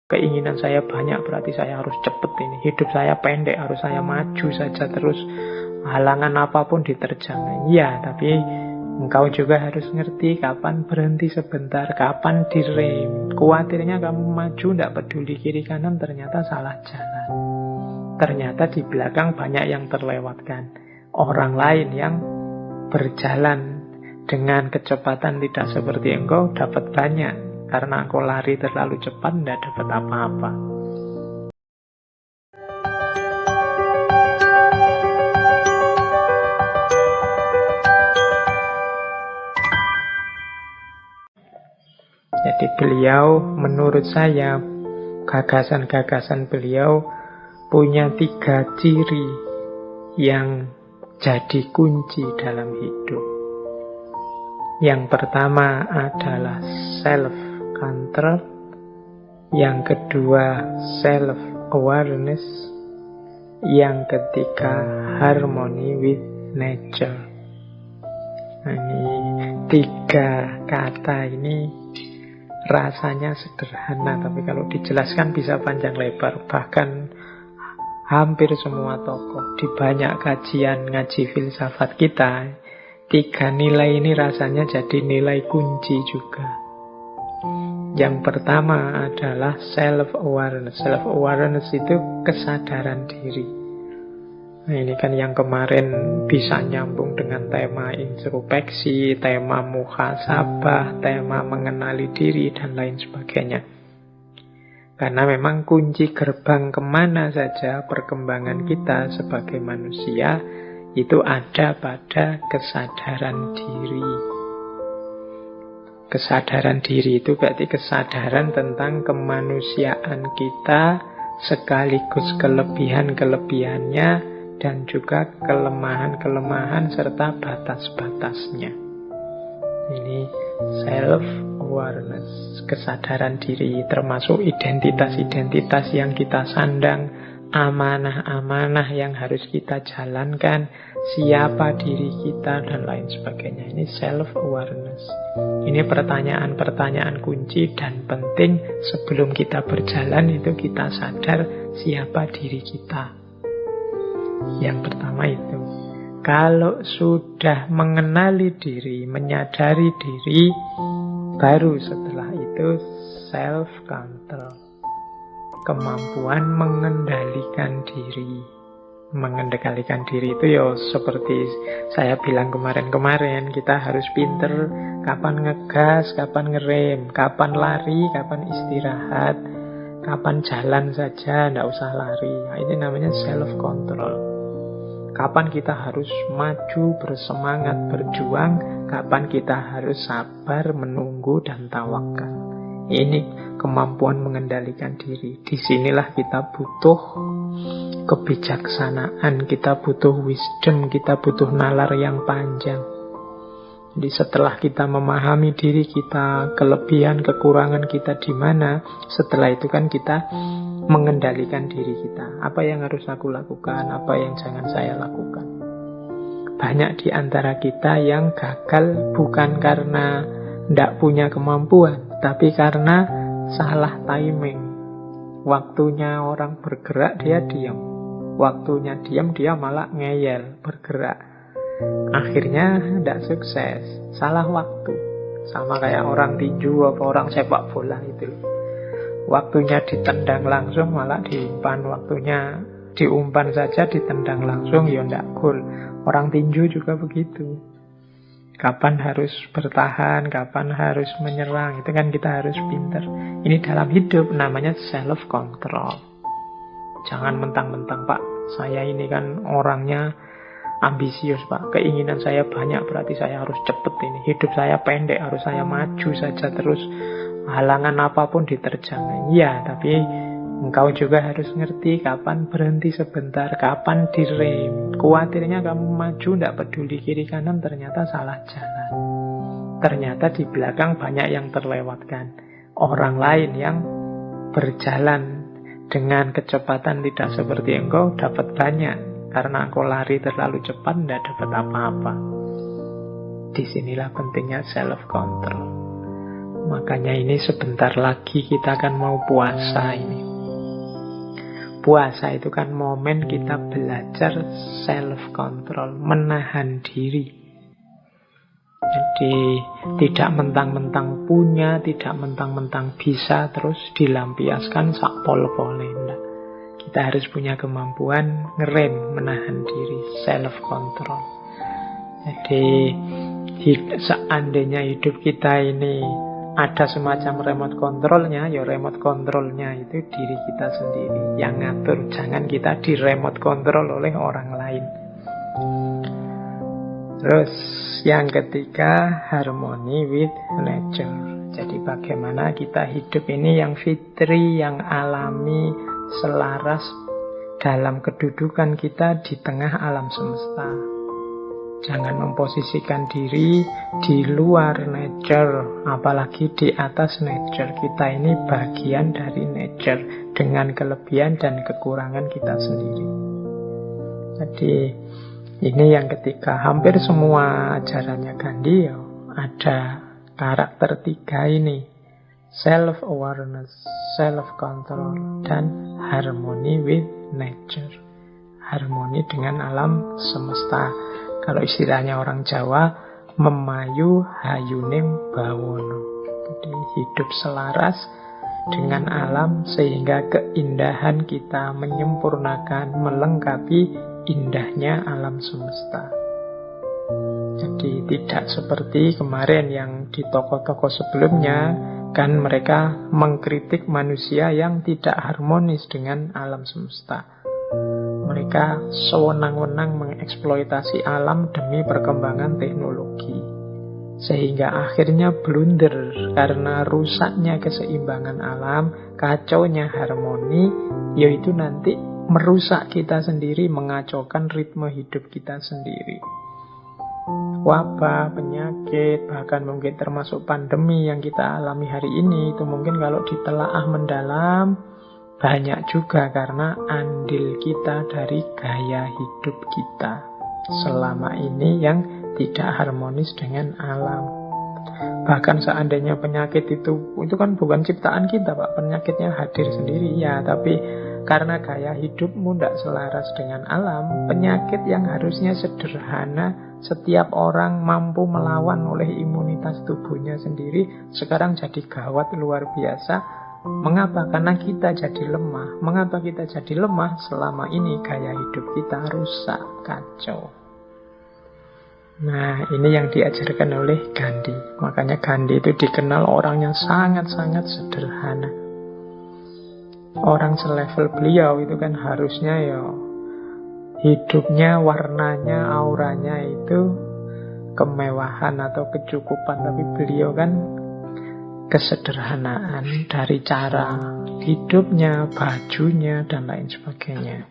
Keinginan saya banyak, berarti saya harus cepet ini. Hidup saya pendek, harus saya maju saja terus. Halangan apapun diterjang. Iya, tapi engkau juga harus ngerti kapan berhenti sebentar, kapan direm. Khawatirnya kamu maju, tidak peduli kiri kanan, ternyata salah jalan. Ternyata di belakang banyak yang terlewatkan. Orang lain yang berjalan dengan kecepatan tidak seperti engkau dapat banyak. Karena engkau lari terlalu cepat, tidak dapat apa-apa. Jadi beliau, menurut saya, gagasan-gagasan beliau punya 3 ciri yang jadi kunci dalam hidup. Yang pertama adalah self-control. Yang kedua, self-awareness. Yang ketiga, harmony with nature. Nah, ini 3 kata ini rasanya sederhana, tapi kalau dijelaskan bisa panjang lebar. Bahkan hampir semua tokoh di banyak kajian ngaji filsafat kita, 3 nilai ini rasanya jadi nilai kunci juga. Yang pertama adalah self-awareness. Self-awareness itu kesadaran diri. Nah, ini kan yang kemarin bisa nyambung dengan tema introspeksi, tema muhasabah, tema mengenali diri, dan lain sebagainya. Karena memang kunci gerbang kemana saja perkembangan kita sebagai manusia itu ada pada kesadaran diri. Kesadaran diri itu berarti kesadaran tentang kemanusiaan kita, sekaligus kelebihan-kelebihannya, dan juga kelemahan-kelemahan serta batas-batasnya. Ini self-awareness, kesadaran diri, termasuk identitas-identitas yang kita sandang, amanah-amanah yang harus kita jalankan, siapa diri kita, dan lain sebagainya. Ini self-awareness. Ini pertanyaan-pertanyaan kunci dan penting sebelum kita berjalan itu kita sadar siapa diri kita. Yang pertama itu. Kalau sudah mengenali diri, menyadari diri, baru setelah itu self-control. Kemampuan mengendalikan diri. Mengendalikan diri itu ya seperti saya bilang kemarin-kemarin, kita harus pinter kapan ngegas, kapan ngerem, kapan lari, kapan istirahat, kapan jalan saja, tidak usah lari. Nah, ini namanya self-control. Kapan kita harus maju, bersemangat, berjuang, kapan kita harus sabar, menunggu, dan tawakal. Ini kemampuan mengendalikan diri. Disinilah kita butuh kebijaksanaan, kita butuh wisdom, kita butuh nalar yang panjang. Jadi setelah kita memahami diri kita, kelebihan, kekurangan kita di mana, setelah itu kan kita mengendalikan diri kita. Apa yang harus aku lakukan, apa yang jangan saya lakukan. Banyak di antara kita yang gagal bukan karena tidak punya kemampuan, tapi karena salah timing. Waktunya orang bergerak, dia diam. Waktunya diam, dia malah ngeyel, bergerak. Akhirnya tidak sukses, salah waktu. Sama kayak orang tinju atau orang sepak bola itu. Waktunya ditendang langsung malah diumpan. Waktunya diumpan saja ditendang langsung, ya tidak gol. Orang tinju juga begitu. Kapan harus bertahan, kapan harus menyerang, itu kan kita harus pinter. Ini dalam hidup namanya self-control. Jangan mentang-mentang, Pak, saya ini kan orangnya ambisius, Pak. Keinginan saya banyak, berarti saya harus cepet ini. Hidup saya pendek, harus saya maju saja terus. Halangan apapun diterjang. Iya, tapi engkau juga harus ngerti kapan berhenti sebentar, kapan direm. Khawatirnya kamu maju, tidak peduli kiri kanan, ternyata salah jalan. Ternyata di belakang banyak yang terlewatkan. Orang lain yang berjalan dengan kecepatan tidak seperti engkau dapat banyak. Karena engkau lari terlalu cepat, tidak dapat apa-apa. Disinilah pentingnya self-control. Makanya ini sebentar lagi kita akan mau puasa ini. Puasa itu kan momen kita belajar self-control, menahan diri. Jadi tidak mentang-mentang punya, tidak mentang-mentang bisa terus dilampiaskan sak pol-pole. Kita harus punya kemampuan ngerem, menahan diri, self-control. Jadi seandainya hidup kita ini ada semacam remote controlnya, ya remote controlnya itu diri kita sendiri yang ngatur. Jangan kita di remote control oleh orang lain. Terus yang ketiga, harmony with nature. Jadi bagaimana kita hidup ini yang fitri, yang alami, selaras dalam kedudukan kita di tengah alam semesta. Jangan memposisikan diri di luar nature, apalagi di atas nature. Kita ini bagian dari nature dengan kelebihan dan kekurangan kita sendiri. Jadi ini yang ketiga. Hampir semua ajarannya Gandhi ya, ada karakter tiga ini: self-awareness, self-control, dan harmony with nature. Harmoni dengan alam semesta. Kalau istilahnya orang Jawa, memayu hayuning bawono. Jadi hidup selaras dengan alam sehingga keindahan kita menyempurnakan, melengkapi indahnya alam semesta. Jadi tidak seperti kemarin yang di tokoh-tokoh sebelumnya, kan mereka mengkritik manusia yang tidak harmonis dengan alam semesta. Mereka sewenang-wenang mengeksploitasi alam demi perkembangan teknologi. Sehingga akhirnya blunder karena rusaknya keseimbangan alam, kacaunya harmoni, yaitu nanti merusak kita sendiri, mengacaukan ritme hidup kita sendiri. Wabah, penyakit, bahkan mungkin termasuk pandemi yang kita alami hari ini, itu mungkin kalau ditelaah mendalam, banyak juga karena andil kita dari gaya hidup kita selama ini yang tidak harmonis dengan alam. Bahkan seandainya penyakit itu kan bukan ciptaan kita, Pak. Penyakitnya hadir sendiri, ya. Tapi karena gaya hidupmu tidak selaras dengan alam, penyakit yang harusnya sederhana, setiap orang mampu melawan oleh imunitas tubuhnya sendiri, sekarang jadi gawat luar biasa. Mengapa? Karena kita jadi lemah. Mengapa kita jadi lemah? Selama ini gaya hidup kita rusak, kacau. Nah, ini yang diajarkan oleh Gandhi. Makanya Gandhi itu dikenal orang yang sangat-sangat sederhana. Orang selevel beliau itu kan harusnya ya hidupnya, warnanya, auranya itu kemewahan atau kecukupan. Tapi beliau kan kesederhanaan dari cara hidupnya, bajunya, dan lain sebagainya.